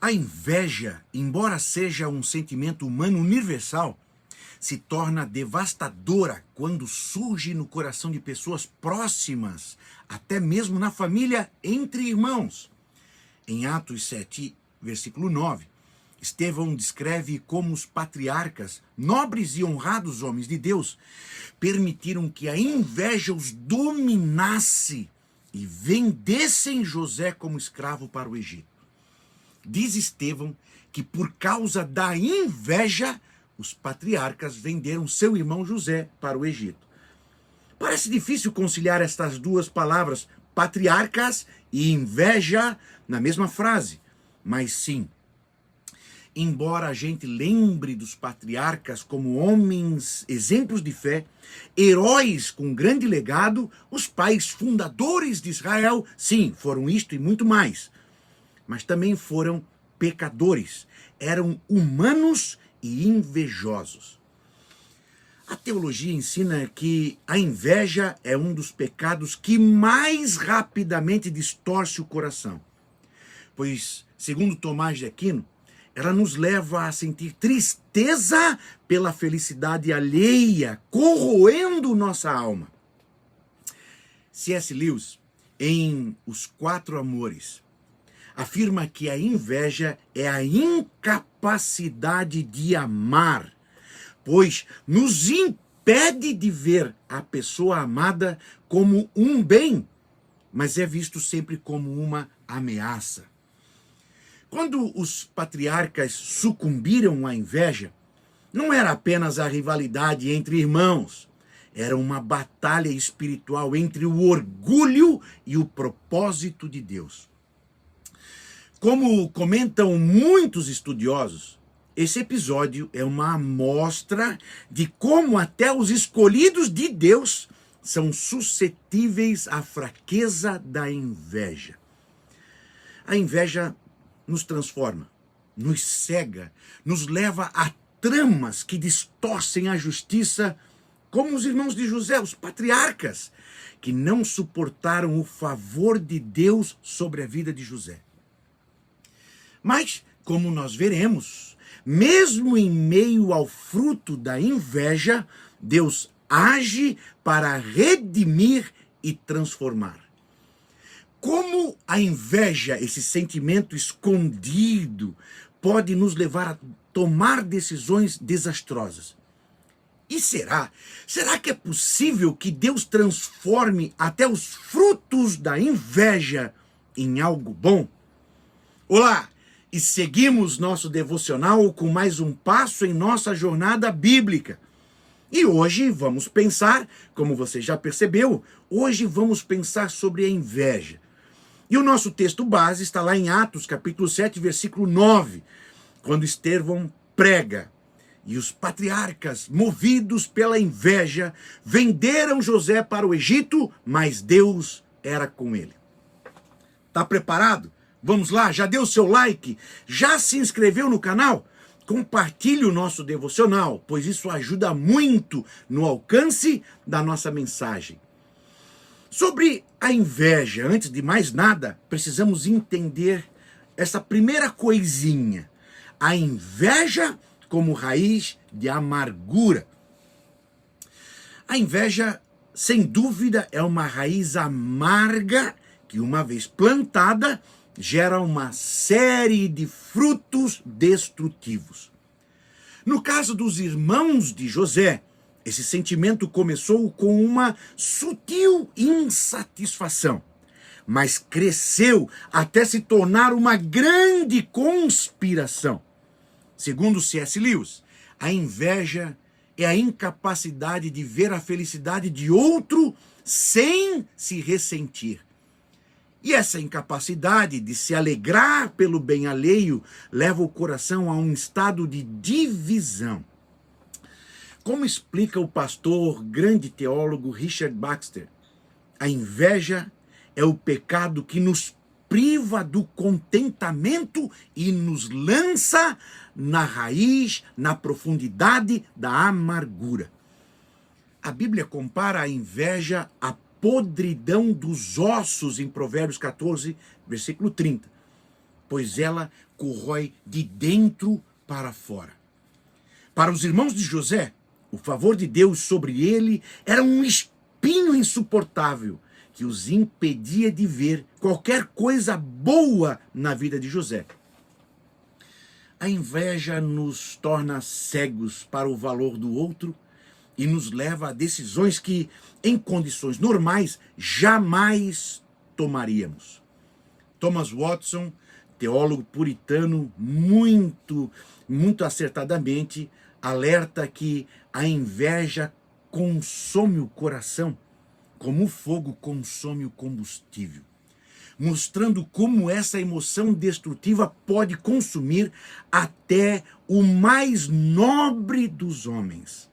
A inveja, embora seja um sentimento humano universal, se torna devastadora quando surge no coração de pessoas próximas, até mesmo na família, entre irmãos. Em Atos 7, versículo 9, Estevão descreve como os patriarcas, nobres e honrados homens de Deus, permitiram que a inveja os dominasse e vendessem José como escravo para o Egito. Diz Estevão que por causa da inveja, os patriarcas venderam seu irmão José para o Egito. Parece difícil conciliar estas duas palavras, patriarcas e inveja, na mesma frase, mas sim. Embora a gente lembre dos patriarcas como homens, exemplos de fé, heróis com grande legado, os pais fundadores de Israel, sim, foram isto e muito mais. Mas também foram pecadores, eram humanos e invejosos. A teologia ensina que a inveja é um dos pecados que mais rapidamente distorce o coração. Pois, segundo Tomás de Aquino, ela nos leva a sentir tristeza pela felicidade alheia, corroendo nossa alma. C.S. Lewis, em Os Quatro Amores, afirma que a inveja é a incapacidade de amar, pois nos impede de ver a pessoa amada como um bem, mas é visto sempre como uma ameaça. Quando os patriarcas sucumbiram à inveja, não era apenas a rivalidade entre irmãos, era uma batalha espiritual entre o orgulho e o propósito de Deus. Como comentam muitos estudiosos, esse episódio é uma amostra de como até os escolhidos de Deus são suscetíveis à fraqueza da inveja. A inveja nos transforma, nos cega, nos leva a tramas que distorcem a justiça, como os irmãos de José, os patriarcas, que não suportaram o favor de Deus sobre a vida de José. Mas, como nós veremos, mesmo em meio ao fruto da inveja, Deus age para redimir e transformar. Como a inveja, esse sentimento escondido, pode nos levar a tomar decisões desastrosas? E será que é possível que Deus transforme até os frutos da inveja em algo bom? Olá! E seguimos nosso devocional com mais um passo em nossa jornada bíblica. E hoje vamos pensar, como você já percebeu, hoje vamos pensar sobre a inveja. E o nosso texto base está lá em Atos, capítulo 7, versículo 9, quando Estevão prega. E os patriarcas, movidos pela inveja, venderam José para o Egito, mas Deus era com ele. Está preparado? Vamos lá, já deu seu like? Já se inscreveu no canal? Compartilhe o nosso devocional, pois isso ajuda muito no alcance da nossa mensagem. Sobre a inveja, antes de mais nada, precisamos entender essa primeira coisinha. A inveja como raiz de amargura. A inveja, sem dúvida, é uma raiz amarga que, uma vez plantada, gera uma série de frutos destrutivos. No caso dos irmãos de José, esse sentimento começou com uma sutil insatisfação, mas cresceu até se tornar uma grande conspiração. Segundo C.S. Lewis, a inveja é a incapacidade de ver a felicidade de outro sem se ressentir. E essa incapacidade de se alegrar pelo bem alheio leva o coração a um estado de divisão. Como explica o pastor, grande teólogo Richard Baxter, a inveja é o pecado que nos priva do contentamento e nos lança na raiz, na profundidade da amargura. A Bíblia compara a inveja à podridão dos ossos em Provérbios 14, versículo 30. pois ela corrói de dentro para fora. Para os irmãos de José, o favor de Deus sobre ele era um espinho insuportável que os impedia de ver qualquer coisa boa na vida de José. A inveja nos torna cegos para o valor do outro e nos leva a decisões que, em condições normais, jamais tomaríamos. Thomas Watson, teólogo puritano, muito acertadamente, alerta que a inveja consome o coração como o fogo consome o combustível, mostrando como essa emoção destrutiva pode consumir até o mais nobre dos homens.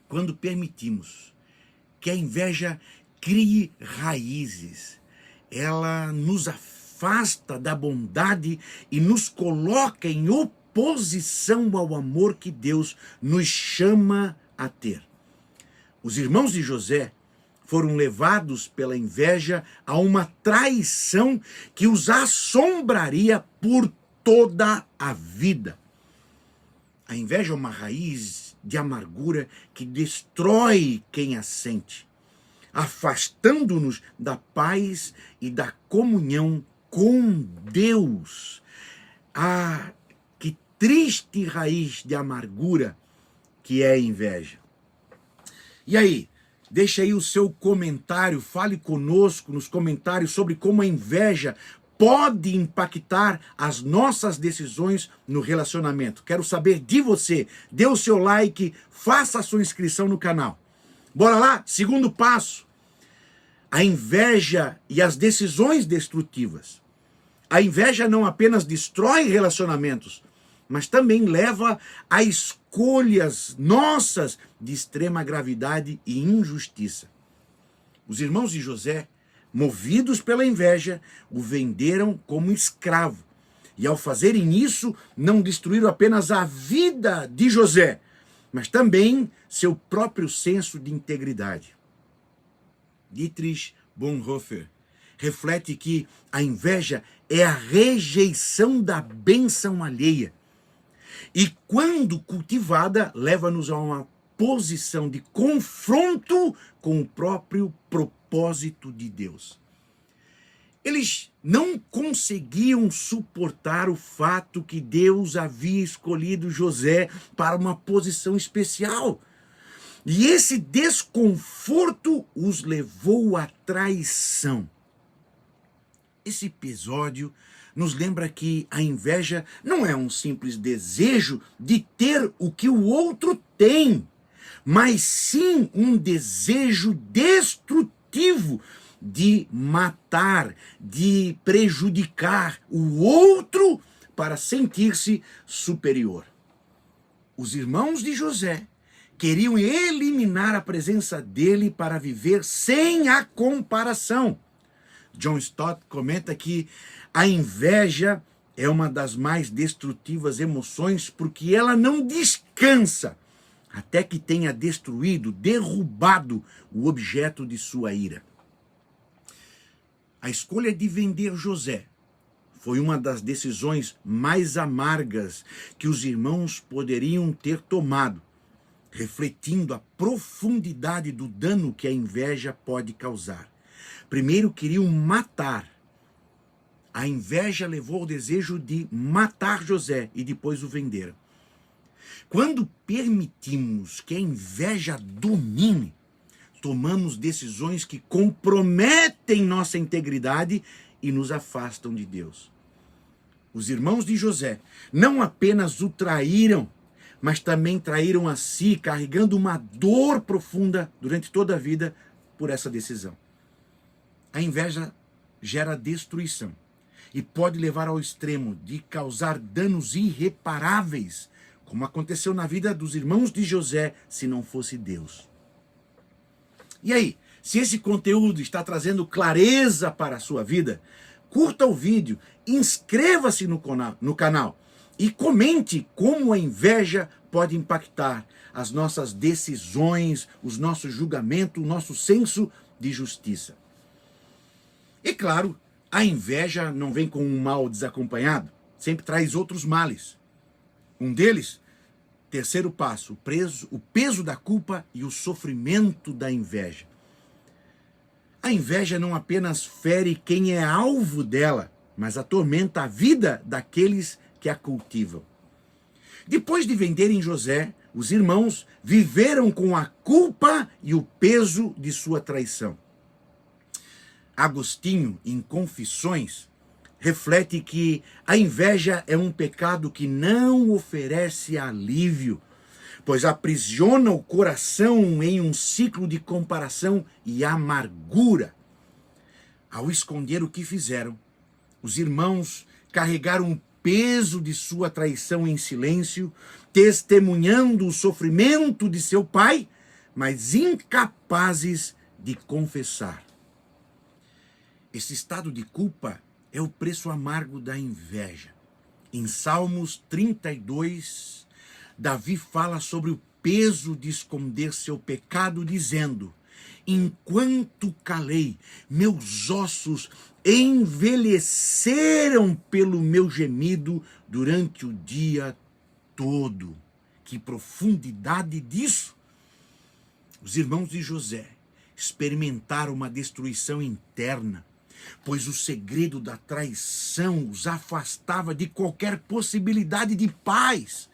Quando permitimos que a inveja crie raízes, ela nos afasta da bondade e nos coloca em oposição ao amor que Deus nos chama a ter. Os irmãos de José foram levados pela inveja a uma traição que os assombraria por toda a vida. A inveja é uma raiz de amargura que destrói quem a sente, afastando-nos da paz e da comunhão com Deus. Ah, que triste raiz de amargura que é a inveja. E aí, deixa aí o seu comentário, fale conosco nos comentários sobre como a inveja pode impactar as nossas decisões no relacionamento. Quero saber de você. Dê o seu like, faça a sua inscrição no canal. Bora lá? Segundo passo. A inveja e as decisões destrutivas. A inveja não apenas destrói relacionamentos, mas também leva a escolhas nossas de extrema gravidade e injustiça. Os irmãos de José, movidos pela inveja, o venderam como escravo. E ao fazerem isso, não destruíram apenas a vida de José, mas também seu próprio senso de integridade. Dietrich Bonhoeffer reflete que a inveja é a rejeição da bênção alheia. E quando cultivada, leva-nos a uma posição de confronto com o próprio propósito de Deus. Eles não conseguiam suportar o fato que Deus havia escolhido José para uma posição especial. E esse desconforto os levou à traição. Esse episódio nos lembra que a inveja não é um simples desejo de ter o que o outro tem, mas sim um desejo destrutivo de matar, de prejudicar o outro para sentir-se superior. Os irmãos de José queriam eliminar a presença dele para viver sem a comparação. John Stott comenta que a inveja é uma das mais destrutivas emoções porque ela não descansa até que tenha destruído, derrubado o objeto de sua ira. A escolha de vender José foi uma das decisões mais amargas que os irmãos poderiam ter tomado, refletindo a profundidade do dano que a inveja pode causar. Primeiro queriam matar. A inveja levou ao desejo de matar José e depois o venderam. Quando permitimos que a inveja domine, tomamos decisões que comprometem nossa integridade e nos afastam de Deus. Os irmãos de José não apenas o traíram, mas também traíram a si, carregando uma dor profunda durante toda a vida por essa decisão. A inveja gera destruição e pode levar ao extremo de causar danos irreparáveis, como aconteceu na vida dos irmãos de José, se não fosse Deus. E aí, se esse conteúdo está trazendo clareza para a sua vida, curta o vídeo, inscreva-se no canal e comente como a inveja pode impactar as nossas decisões, os nossos julgamentos, o nosso senso de justiça. E claro, A inveja não vem com um mal desacompanhado, sempre traz outros males. Um deles, terceiro passo, o peso da culpa e o sofrimento da inveja. A inveja não apenas fere quem é alvo dela, mas atormenta a vida daqueles que a cultivam. Depois de venderem José, os irmãos viveram com a culpa e o peso de sua traição. Agostinho, em Confissões, reflete que a inveja é um pecado que não oferece alívio, pois aprisiona o coração em um ciclo de comparação e amargura. Ao esconder o que fizeram, os irmãos carregaram o peso de sua traição em silêncio, testemunhando o sofrimento de seu pai, mas incapazes de confessar. Esse estado de culpa é o preço amargo da inveja. Em Salmos 32, Davi fala sobre o peso de esconder seu pecado, dizendo: enquanto calei, meus ossos envelheceram pelo meu gemido durante o dia todo. Que profundidade disso! Os irmãos de José experimentaram uma destruição interna, pois o segredo da traição os afastava de qualquer possibilidade de paz.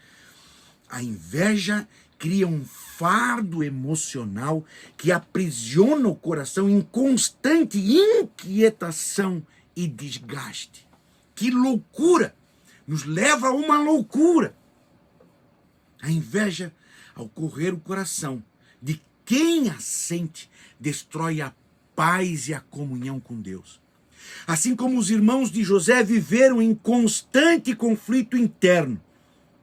A inveja cria um fardo emocional que aprisiona o coração em constante inquietação e desgaste. Que loucura! Nos leva a uma loucura. A inveja, ao correr o coração de quem a sente, destrói a paz e a comunhão com Deus. Assim como os irmãos de José viveram em constante conflito interno,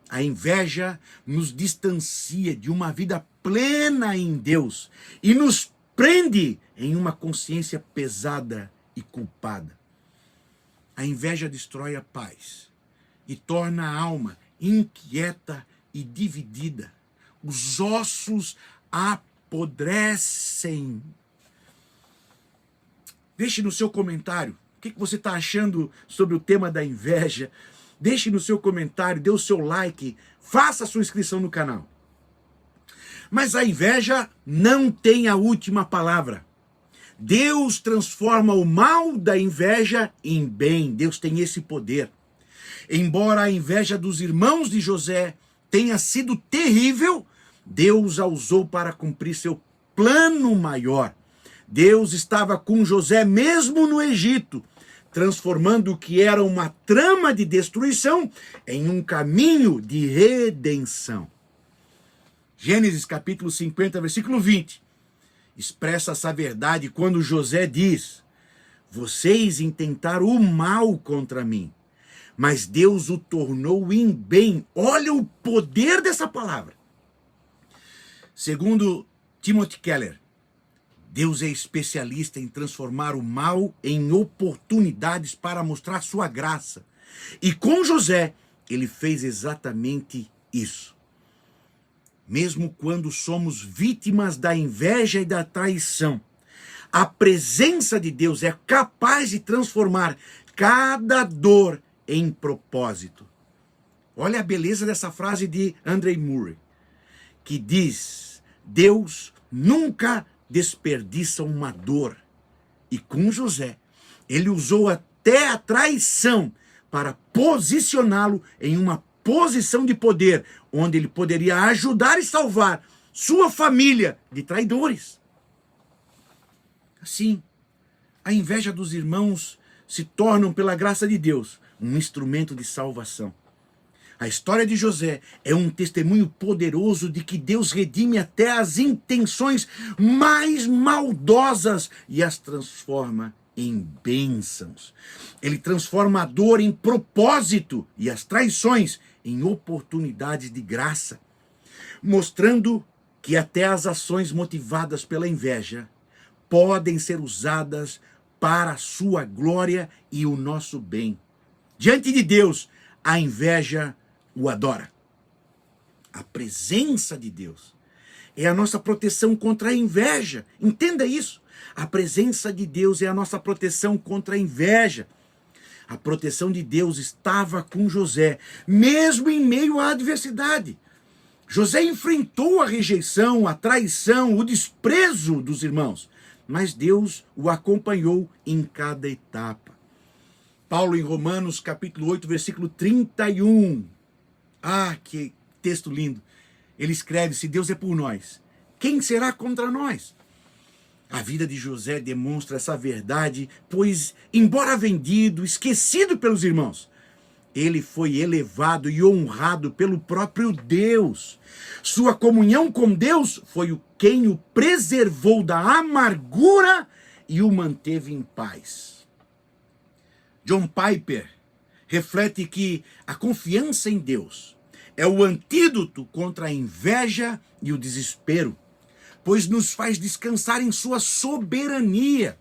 a inveja nos distancia de uma vida plena em Deus e nos prende em uma consciência pesada e culpada. A inveja destrói a paz e torna a alma inquieta e dividida. Os ossos apodrecem. Deixe no seu comentário o que você está achando sobre o tema da inveja. Deixe no seu comentário, dê o seu like, faça a sua inscrição no canal. Mas a inveja não tem a última palavra. Deus transforma o mal da inveja em bem. Deus tem esse poder. Embora a inveja dos irmãos de José tenha sido terrível, Deus a usou para cumprir seu plano maior. Deus estava com José mesmo no Egito, transformando o que era uma trama de destruição em um caminho de redenção. Gênesis capítulo 50, versículo 20, expressa essa verdade quando José diz: vocês intentaram o mal contra mim, mas Deus o tornou em bem. Olha o poder dessa palavra. Segundo Timothy Keller, Deus é especialista em transformar o mal em oportunidades para mostrar sua graça. E com José, ele fez exatamente isso. Mesmo quando somos vítimas da inveja e da traição, a presença de Deus é capaz de transformar cada dor em propósito. Olha a beleza dessa frase de André Murray, que diz: Deus nunca desperdiça uma dor. E com José, ele usou até a traição para posicioná-lo em uma posição de poder, onde ele poderia ajudar e salvar sua família de traidores. Assim, a inveja dos irmãos se torna, pela graça de Deus, um instrumento de salvação. A história de José é um testemunho poderoso de que Deus redime até as intenções mais maldosas e as transforma em bênçãos. Ele transforma a dor em propósito e as traições em oportunidades de graça, mostrando que até as ações motivadas pela inveja podem ser usadas para a sua glória e o nosso bem. Diante de Deus, a inveja o adora. A presença de Deus é a nossa proteção contra a inveja. Entenda isso. A presença de Deus é a nossa proteção contra a inveja. A proteção de Deus estava com José, mesmo em meio à adversidade. José enfrentou a rejeição, a traição, o desprezo dos irmãos, mas Deus o acompanhou em cada etapa. Paulo, em Romanos, capítulo 8, versículo 31. Ah, que texto lindo. Ele escreve: se Deus é por nós, quem será contra nós? A vida de José demonstra essa verdade, pois, embora vendido, esquecido pelos irmãos, ele foi elevado e honrado pelo próprio Deus. Sua comunhão com Deus foi quem o preservou da amargura e o manteve em paz. John Piper reflete que a confiança em Deus é o antídoto contra a inveja e o desespero, pois nos faz descansar em sua soberania.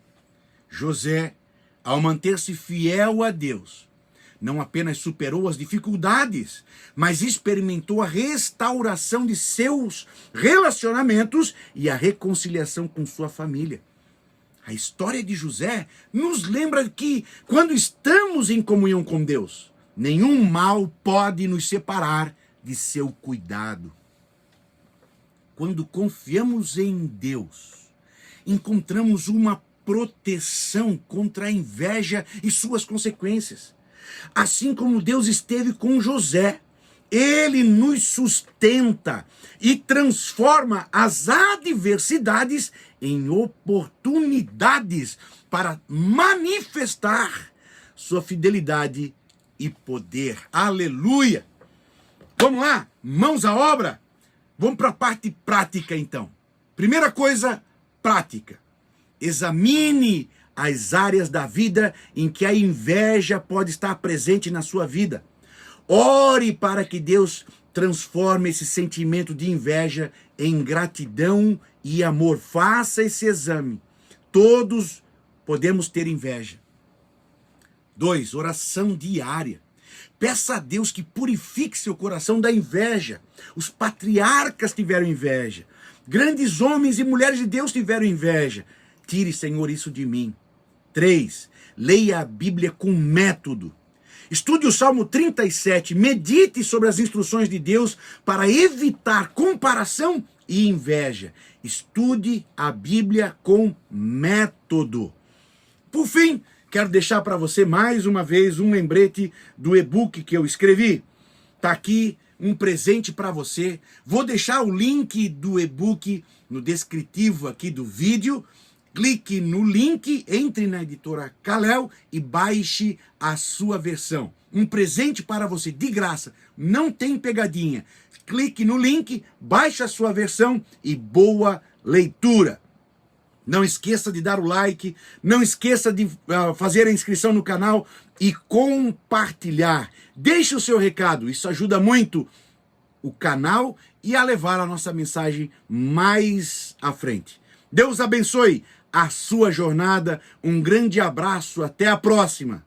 José, ao manter-se fiel a Deus, não apenas superou as dificuldades, mas experimentou a restauração de seus relacionamentos e a reconciliação com sua família. A história de José nos lembra que, quando estamos em comunhão com Deus, nenhum mal pode nos separar de seu cuidado. Quando confiamos em Deus, encontramos uma proteção contra a inveja e suas consequências. Assim como Deus esteve com José, ele nos sustenta e transforma as adversidades em oportunidades para manifestar sua fidelidade e poder. Aleluia! Vamos lá, mãos à obra. Vamos para a parte prática, então. Primeira coisa, prática. Examine as áreas da vida em que a inveja pode estar presente na sua vida. Ore para que Deus transforme esse sentimento de inveja em gratidão e amor. Faça esse exame. Todos podemos ter inveja. 2, oração diária. Peça a Deus que purifique seu coração da inveja. Os patriarcas tiveram inveja. Grandes homens e mulheres de Deus tiveram inveja. Tire, Senhor, isso de mim. 3, leia a Bíblia com método. Estude o Salmo 37. Medite sobre as instruções de Deus para evitar comparação e inveja. Estude a Bíblia com método. Por fim, quero deixar para você mais uma vez um lembrete do e-book que eu escrevi. Está aqui um presente para você. Vou deixar o link do e-book no descritivo aqui do vídeo. Clique no link, entre na editora Kalel e baixe a sua versão. Um presente para você, de graça, não tem pegadinha. Clique no link, baixe a sua versão e boa leitura. Não esqueça de dar o like, não esqueça de fazer a inscrição no canal e compartilhar. Deixe o seu recado, isso ajuda muito o canal e a levar a nossa mensagem mais à frente. Deus abençoe a sua jornada, um grande abraço, até a próxima.